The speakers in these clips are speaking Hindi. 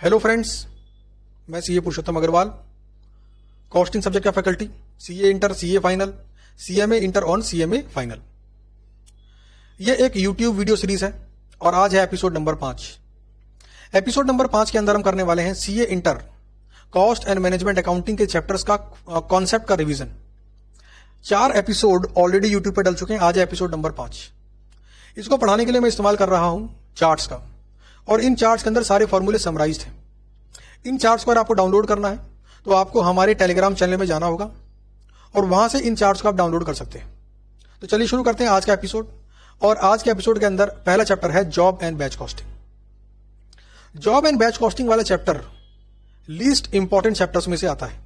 हेलो फ्रेंड्स, मैं सीए पुरुषोत्तम अग्रवाल, कॉस्टिंग सब्जेक्ट का faculty, CA inter, CA final, CMA inter on CMA final. यह एक यूट्यूब वीडियो सीरीज है और आज है एपिसोड नंबर 5। एपिसोड नंबर 5 के अंदर हम करने वाले हैं CA inter cost and management accounting के चैप्टर्स का कॉन्सेप्ट का रिवीजन। 4 एपिसोड ऑलरेडी यूट्यूब पर डल चुके हैं, आज है एपिसोड नंबर 5। इसको पढ़ाने के लिए मैं इस्तेमाल कर रहा हूं चार्ट्स का, और इन चार्ट्स के अंदर सारे फॉर्मूले समराइज्ड हैं। इन चार्ट्स को अगर आपको डाउनलोड करना है तो आपको हमारे टेलीग्राम चैनल में जाना होगा और वहां से इन चार्ट्स को आप डाउनलोड कर सकते हैं। तो चलिए शुरू करते हैं आज का एपिसोड। और आज के एपिसोड के अंदर पहला चैप्टर है job and batch costing. Job and batch costing वाला चैप्टर लीस्ट इंपॉर्टेंट चैप्टर्स में से आता है।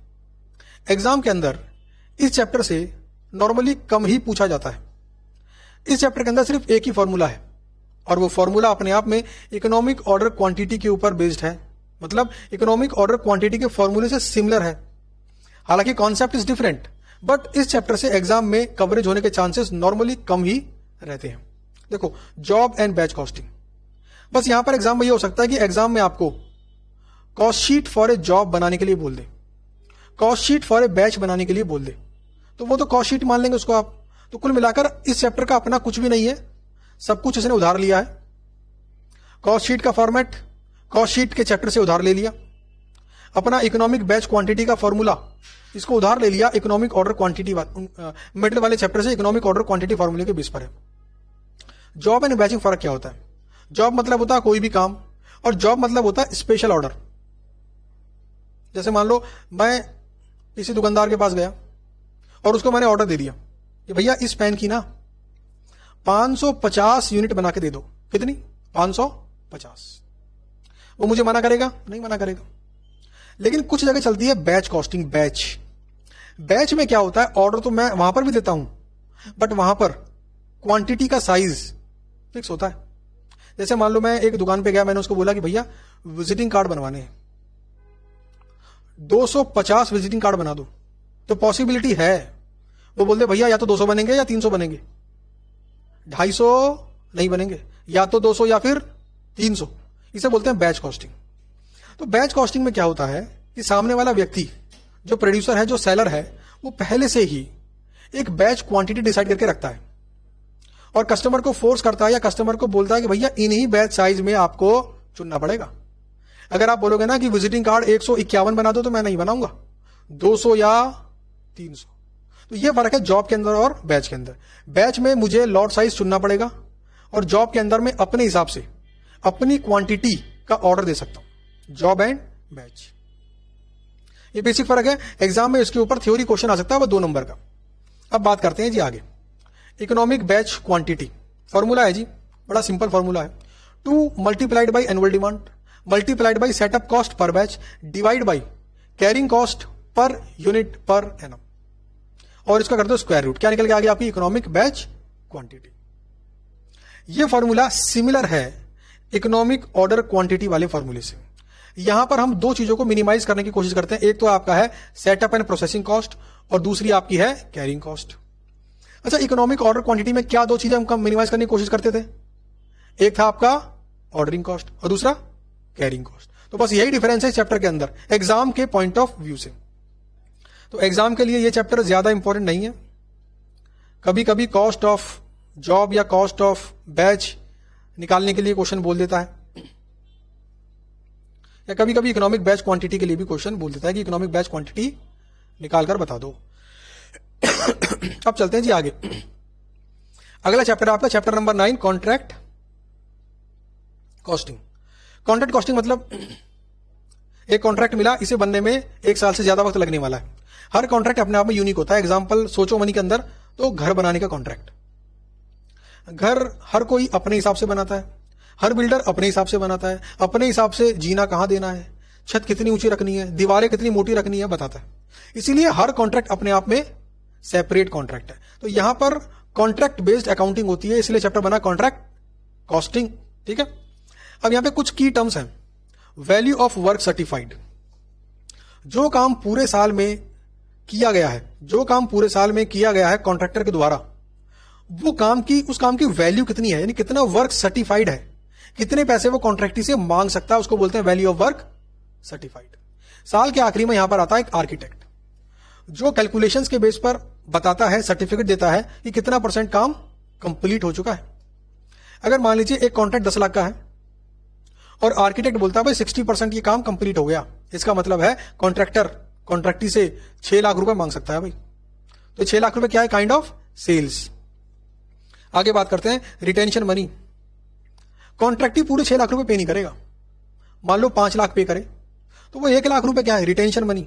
एग्जाम के अंदर इस चैप्टर से नॉर्मली कम ही पूछा जाता है। इस चैप्टर के अंदर सिर्फ एक ही फॉर्मूला है और वो फॉर्मूला अपने आप में इकोनॉमिक ऑर्डर क्वांटिटी के ऊपर बेस्ड है, मतलब इकोनॉमिक ऑर्डर क्वांटिटी के फॉर्मूले से सिमिलर है। हालांकि कॉन्सेप्ट इज डिफरेंट, बट इस चैप्टर से एग्जाम में कवरेज होने के चांसेस नॉर्मली कम ही रहते हैं। देखो, जॉब एंड बैच कॉस्टिंग, बस यहां पर एग्जाम में ये हो सकता है कि एग्जाम में आपको cost sheet for a job बनाने के लिए बोल दे, cost sheet for a batch बनाने के लिए बोल दे, तो वो तो कॉस्ट शीट मान लेंगे उसको आप। तो कुल मिलाकर इस चैप्टर का अपना कुछ भी नहीं है, सब कुछ इसने उधार लिया है। कॉस्ट शीट का फॉर्मेट कॉस्ट शीट के चैप्टर से उधार ले लिया, अपना इकोनॉमिक बैच क्वांटिटी का फॉर्मूला इसको उधार ले लिया इकोनॉमिक ऑर्डर क्वांटिटी मिडिल वाले चैप्टर से इकोनॉमिक ऑर्डर क्वांटिटी फॉर्मूले के बेस पर है। जॉब एंड बैचिंग फर्क क्या होता है? जॉब मतलब होता है कोई भी काम, और जॉब मतलब होता है स्पेशल ऑर्डर। जैसे मान लो मैं किसी दुकानदार के पास गया और उसको मैंने ऑर्डर दे दिया कि भैया इस पेन की ना 550 यूनिट बना के दे दो। कितनी? 550। वो मुझे मना करेगा? नहीं मना करेगा। लेकिन कुछ जगह चलती है बैच कॉस्टिंग। बैच में क्या होता है, ऑर्डर तो मैं वहां पर भी देता हूं, बट वहां पर क्वांटिटी का साइज फिक्स होता है। जैसे मान लो मैं एक दुकान पे गया, मैंने उसको बोला कि भैया विजिटिंग कार्ड बनवाने हैं, 250 विजिटिंग कार्ड बना दो। तो पॉसिबिलिटी है वो बोलते भैया या तो 200 बनेंगे या 300 बनेंगे, 250 नहीं बनेंगे, या तो 200 या फिर 300। इसे बोलते हैं बैच कॉस्टिंग। तो बैच कॉस्टिंग में क्या होता है कि सामने वाला व्यक्ति, जो प्रोड्यूसर है, जो सेलर है, वो पहले से ही एक बैच क्वांटिटी डिसाइड करके रखता है और कस्टमर को फोर्स करता है या कस्टमर को बोलता है कि भैया इन्हीं बैच साइज में आपको चुनना पड़ेगा। अगर आप बोलोगे ना कि विजिटिंग कार्ड 151 बना दो, तो मैं नहीं बनाऊंगा, 200 या 300। तो ये फर्क है जॉब के अंदर और बैच के अंदर। बैच में मुझे लॉट साइज चुनना पड़ेगा और जॉब के अंदर में अपने हिसाब से अपनी क्वांटिटी का ऑर्डर दे सकता हूं। जॉब एंड बैच, ये बेसिक फर्क है। एग्जाम में इसके ऊपर थ्योरी क्वेश्चन आ सकता है, वो 2 नंबर का। अब बात करते हैं जी आगे। इकोनॉमिक बैच क्वांटिटी फॉर्मूला है जी, बड़ा सिंपल फॉर्मूला है। 2 multiplied by annual demand multiplied by setup cost per batch divide by carrying cost per unit per annum, और इसका कर दो स्क्वायर रूट। क्या निकल के आ गया? आपकी इकोनॉमिक बैच क्वांटिटी। यह फॉर्मूला सिमिलर है इकोनॉमिक ऑर्डर क्वांटिटी वाले फॉर्मूले से। यहां पर हम 2 चीजों को मिनिमाइज करने की कोशिश करते हैं। एक तो आपका है सेटअप एंड प्रोसेसिंग कॉस्ट और दूसरी आपकी है कैरिंग कॉस्ट। अच्छा, इकोनॉमिक ऑर्डर क्वांटिटी में क्या 2 चीजें हम मिनिमाइज करने की कोशिश करते थे? एक था आपका ऑर्डरिंग कॉस्ट और दूसरा कैरिंग कॉस्ट। तो बस यही डिफरेंस है चैप्टर के अंदर एग्जाम के पॉइंट ऑफ व्यू से। तो एग्जाम के लिए ये चैप्टर ज्यादा इंपॉर्टेंट नहीं है। कभी कभी कॉस्ट ऑफ जॉब या कॉस्ट ऑफ बैच निकालने के लिए क्वेश्चन बोल देता है, या कभी कभी इकोनॉमिक बैच क्वांटिटी के लिए भी क्वेश्चन बोल देता है कि इकोनॉमिक बैच क्वांटिटी निकाल कर बता दो। अब चलते हैं जी आगे। अगला चैप्टर आपका chapter number 9, contract costing. Contract costing मतलब एक कॉन्ट्रैक्ट मिला, इसे बनने में 1 साल से ज्यादा वक्त लगने वाला है। हर कॉन्ट्रैक्ट अपने आप में यूनिक होता है। एग्जांपल सोचो मनी के अंदर, तो घर बनाने का कॉन्ट्रैक्ट, घर हर कोई अपने हिसाब से बनाता है, हर बिल्डर अपने हिसाब से बनाता है, अपने हिसाब से जीना कहां देना है, छत कितनी ऊंची रखनी है, दीवारें कितनी मोटी रखनी है, बताता है। इसीलिए हर कॉन्ट्रैक्ट अपने आप में सेपरेट कॉन्ट्रैक्ट है। तो यहां पर कॉन्ट्रैक्ट बेस्ड अकाउंटिंग होती है, इसलिए चैप्टर बना कॉन्ट्रैक्ट कॉस्टिंग। ठीक है। अब यहां पे कुछ की टर्म्स हैं। वैल्यू ऑफ वर्क सर्टिफाइड, जो काम पूरे साल में किया गया है, जो काम पूरे साल में किया गया है कॉन्ट्रैक्टर के द्वारा, वो काम की, उस काम की वैल्यू कितनी है, यानी कितना वर्क सर्टिफाइड है, कितने पैसे वो कॉन्ट्रैक्टी से मांग सकता है, उसको बोलते हैं वैल्यू ऑफ वर्क सर्टिफाइड। साल के आखिरी में यहां पर आता है एक आर्किटेक्ट, जो कैलकुलेशंस के बेस पर बताता है, सर्टिफिकेट देता है कि कितना % काम कंप्लीट हो चुका है। अगर मान लीजिए एक कॉन्ट्रैक्ट 10 लाख का है और आर्किटेक्ट बोलता है भाई 60% ये काम कंप्लीट हो गया, इसका मतलब है कॉन्ट्रैक्टर कॉन्ट्रैक्टी से 6 लाख रुपए मांग सकता है भाई। तो 6 लाख रुपए क्या है? Kind of sales. आगे बात करते हैं रिटेंशन मनी। कॉन्ट्रैक्टी पूरे 6 लाख रुपए पे नहीं करेगा, मान लो 5 लाख पे करे, तो वो 1 लाख रुपए क्या है? Retention money.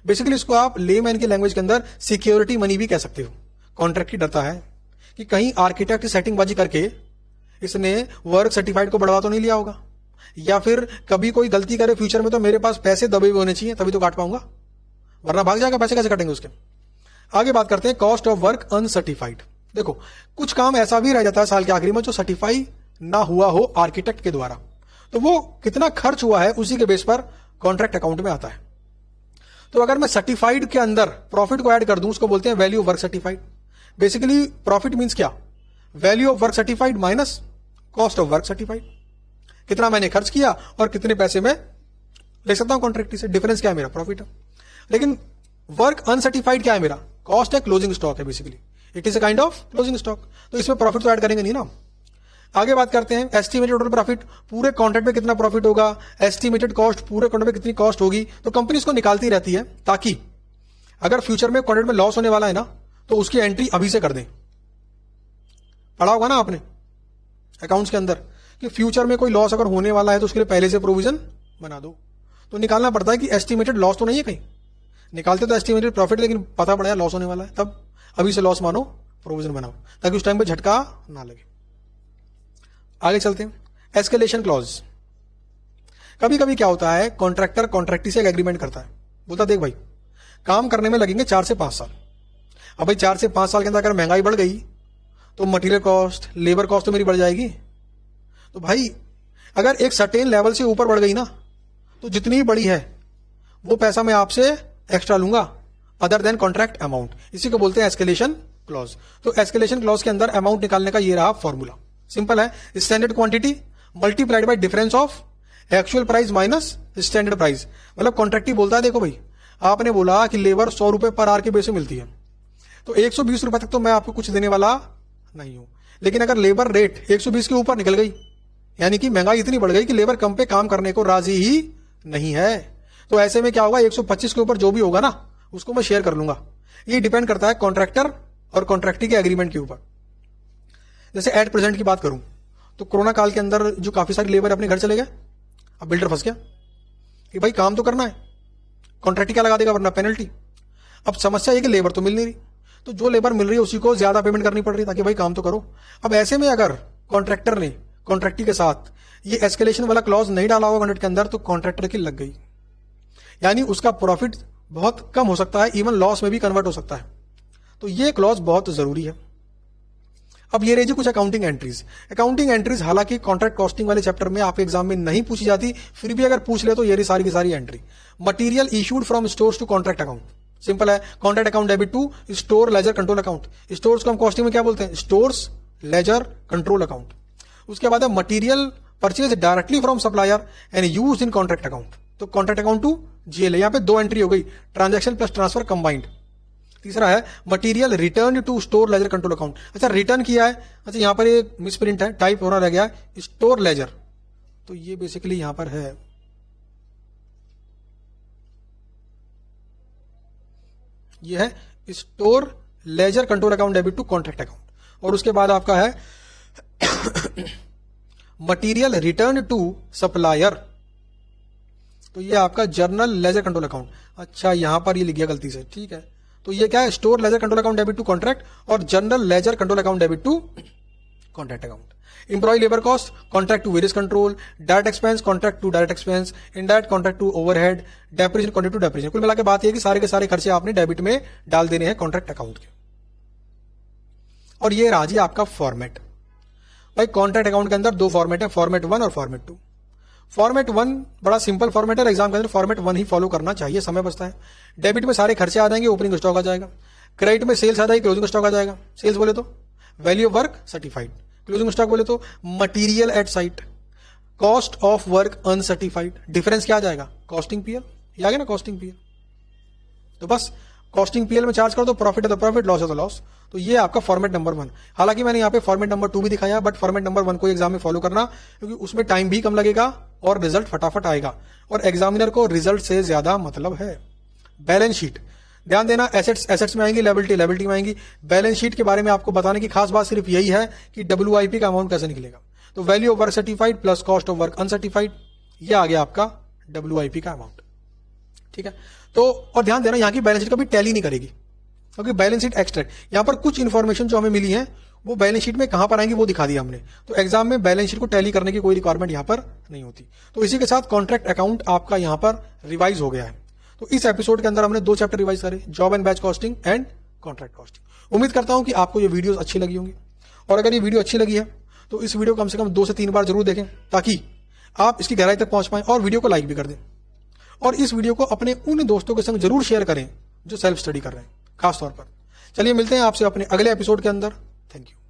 बेसिकली इसको आप लेमैन की लैंग्वेज के अंदर सिक्योरिटी मनी भी कह सकते हो। कॉन्ट्रैक्टी डरता है कि कहीं आर्किटेक्ट सेटिंगबाजी करके इसने वर्क सर्टिफाइड को बढ़वा तो नहीं लिया होगा, या फिर कभी कोई गलती करे फ्यूचर में तो मेरे पास पैसे दबे हुए होने चाहिए तभी तो काट पाऊंगा, वरना भाग जाएगा, पैसे कैसे कटेंगे उसके। आगे बात करते हैं कॉस्ट ऑफ वर्क अनसर्टिफाइड। देखो कुछ काम ऐसा भी रह जाता है साल के आखिरी में जो सर्टिफाई ना हुआ हो आर्किटेक्ट के द्वारा, तो वो कितना खर्च हुआ है उसी के बेस पर कॉन्ट्रैक्ट अकाउंट में आता है। तो अगर मैं सर्टिफाइड के अंदर प्रॉफिट को ऐड कर दूं, उसको बोलते हैं value of work certified. Basically profit means क्या? Value of work certified minus cost of work certified. कितना मैंने खर्च किया और कितने पैसे में ले सकता हूं कॉन्ट्रैक्ट से, डिफरेंस क्या है? मेरा प्रॉफिट है। लेकिन वर्क अनसर्टिफाइड क्या है? मेरा कॉस्ट है, क्लोजिंग स्टॉक है, basically it is a kind of closing stock. तो इसमें प्रॉफिट तो ऐड करेंगे नहीं ना। आगे बात करते हैं एस्टिमेटेड टोटल प्रॉफिट। पूरे कॉन्ट्रैक्ट में कितना प्रॉफिट होगा, एस्टिमेटेड कॉस्ट, पूरे कॉन्ट्रैक्ट में कितनी कॉस्ट होगी। तो कंपनी इसको निकालती रहती है ताकि अगर फ्यूचर में कॉन्ट्रैक्ट में लॉस होने वाला है ना, तो उसकी एंट्री अभी से कर दें। पढ़ा होगा ना आपने अकाउंट्स के अंदर कि फ्यूचर में कोई लॉस अगर होने वाला है तो उसके लिए पहले से प्रोविजन बना दो। तो निकालना पड़ता है कि एस्टिमेटेड लॉस तो नहीं है कहीं, निकालते तो एस्टिमेटेड प्रॉफिट, लेकिन पता पड़ा लॉस होने वाला है, तब अभी से लॉस मानो, प्रोविजन बनाओ, ताकि उस टाइम पे झटका ना लगे। आगे चलते हैं एस्केलेशन क्लॉज। कभी कभी क्या होता है, कॉन्ट्रैक्टर कॉन्ट्रैक्टी से एक एग्रीमेंट करता है, बोलता देख भाई काम करने में लगेंगे 4 से 5 साल। अब भाई 4 से 5 साल के अंदर अगर महंगाई बढ़ गई तो मटेरियल कॉस्ट, लेबर कॉस्ट तो मेरी बढ़ जाएगी। तो भाई अगर एक सर्टेन लेवल से ऊपर बढ़ गई ना, तो जितनी बड़ी है वो पैसा मैं आपसे एक्स्ट्रा लूंगा अदर देन कॉन्ट्रैक्ट अमाउंट। इसी को बोलते हैं एस्केलेशन क्लॉज। तो एस्केलेशन क्लॉज के अंदर अमाउंट निकालने का ये रहा फॉर्मूला, सिंपल है, standard quantity multiplied by difference of actual price minus standard price. मतलब कॉन्ट्रैक्टी बोलता है देखो भाई आपने बोला कि लेबर 100 रुपए पर आवर के बेस में मिलती है, तो 120 रुपए तक तो मैं आपको कुछ देने वाला नहीं हूं। लेकिन अगर लेबर रेट 120 के ऊपर निकल गई, यानी कि महंगाई इतनी बढ़ गई कि लेबर कम पे काम करने को राजी ही नहीं है, तो ऐसे में क्या होगा, 125 के ऊपर जो भी होगा ना उसको मैं शेयर कर लूंगा। ये डिपेंड करता है कॉन्ट्रैक्टर और कॉन्ट्रैक्टी के एग्रीमेंट के ऊपर। जैसे एट प्रेजेंट की बात करूं तो कोरोना काल के अंदर जो काफी सारे लेबर अपने घर चले गए, अब बिल्डर फंस गया कि भाई काम तो करना है, कॉन्ट्रैक्टी क्या लगा देगा वरना पेनल्टी। अब समस्या ये कि लेबर तो मिल नहीं रही, तो जो लेबर मिल रही है उसी को ज्यादा पेमेंट करनी पड़ रही ताकि भाई काम तो करो। अब ऐसे में अगर कॉन्ट्रैक्टर ने कॉन्ट्रैक्टी के साथ ये एस्केलेशन वाला क्लॉज नहीं डाला होगा कॉन्ट्रैक्ट के अंदर, तो कॉन्ट्रैक्टर की लग गई, यानी उसका प्रॉफिट बहुत कम हो सकता है, इवन लॉस में भी कन्वर्ट हो सकता है। तो ये क्लॉज बहुत जरूरी है। अब ये रही जी कुछ अकाउंटिंग एंट्रीज। अकाउंटिंग एंट्रीज हालांकि कॉन्ट्रैक्ट कॉस्टिंग वाले चैप्टर में आपके एग्जाम में नहीं पूछी जाती, फिर भी अगर पूछ ले तो ये रही सारी की सारी entry. Material issued from stores to contract account, simple है, contract account debit to store ledger control account. Stores को हम कॉस्टिंग में क्या बोलते हैं, स्टोर्स लेजर कंट्रोल अकाउंट। उसके बाद है material purchase directly from supplier and use in contract account, तो कॉन्ट्रैक्ट अकाउंट टू जीएल। यहां पे 2 एंट्री हो गई, ट्रांजैक्शन प्लस ट्रांसफर कंबाइंड। तीसरा है material return to store ledger control account. अच्छा रिटर्न किया है, अच्छा यहां पर एक मिसप्रिंट है, टाइप होना रह गया है स्टोर लेजर, तो ये बेसिकली यहां पर है, ये है store ledger control account debit to contract account. और उसके बाद आपका है मटीरियल रिटर्न टू सप्लायर, तो ये आपका जर्नल लेजर कंट्रोल अकाउंट। अच्छा यहां पर ये लिख गया गलती से, ठीक है, तो ये क्या है, store ledger control account debit to contract और general ledger control account debit to contract account. Employ labour cost contract to various control, direct expense contract to direct expense, indirect contract to overhead, depreciation contract to depreciation. कुल मिला के बात ये कि सारे के सारे खर्चे आपने डेबिट में डाल देने हैं कॉन्ट्रैक्ट अकाउंट के। और ये रहा जी आपका फॉर्मेट। भाई कॉन्ट्रैक्ट अकाउंट के अंदर 2 फॉर्मेट है, फॉर्मेट 1 और फॉर्मेट 2। फॉर्मेट 1 बड़ा सिंपल फॉर्मेट है, एग्जाम के अंदर फॉर्मेट 1 ही फॉलो करना चाहिए, समय बचता है। डेबिट में सारे खर्चे आ जाएंगे, ओपनिंग स्टॉक आ जाएगा। क्रेडिट में सेल्स आ जाएगी, क्लोजिंग स्टॉक आ जाएगा। सेल्स बोले तो value of work certified, closing stock बोले तो material eight site. Cost of work uncertified, difference क्या आ जाएगा, कॉस्टिंग पीएल, ये आ गया ना कॉस्टिंग पीएल। तो बस कॉस्टिंग पीएल में चार्ज कर दो, प्रॉफिट है तो प्रॉफिट, लॉस है तो लॉस। तो ये आपका फॉर्मेट नंबर 1। हालांकि मैंने यहाँ पे फॉर्मेट नंबर 2 भी दिखाया, बट फॉर्मेट नंबर 1 को एग्जाम में फॉलो करना, क्योंकि उसमें टाइम भी कम लगेगा और रिजल्ट फटाफट आएगा, और एग्जामिनर को रिजल्ट से ज्यादा मतलब है। बैलेंस शीट, ध्यान देना, एसेट्स में आएंगी, लेबिलिटी में आएंगी। बैलेंस शीट के बारे में आपको बताने की खास बात सिर्फ यही है कि WIP का अमाउंट कैसे निकलेगा। तो value of work certified plus cost of work uncertified, ये आ गया आपका WIP का अमाउंट। ठीक है, तो और ध्यान देना यहाँ की बैलेंस शीट कभी टैली नहीं करेगी, क्योंकि बैलेंस शीट एक्सट्रैक्ट, यहाँ पर कुछ इंफॉर्मेशन जो हमें मिली है वो बैलेंस शीट में कहां पर आएंगी वो दिखा दिया हमने। तो एग्जाम में बैलेंस शीट को टैली करने की कोई रिक्वायरमेंट यहां पर नहीं होती। तो इसी के साथ कॉन्ट्रैक्ट अकाउंट आपका यहां पर रिवाइज हो गया है। तो इस एपिसोड के अंदर हमने 2 चैप्टर रिवाइज करे, job and batch costing and contract costing. उम्मीद करता हूं कि आपको ये वीडियो अच्छी लगी होंगी, और अगर ये वीडियो अच्छी लगी है तो इस वीडियो को कम से कम 2 से 3 बार जरूर देखें, ताकि आप इसकी गहराई तक पहुंच पाएं, और वीडियो को लाइक भी कर दें, और इस वीडियो को अपने उन दोस्तों के संग जरूर शेयर करें जो सेल्फ स्टडी कर रहे हैं खास तौर पर। चलिए मिलते हैं आपसे अपने अगले एपिसोड के अंदर। Thank you.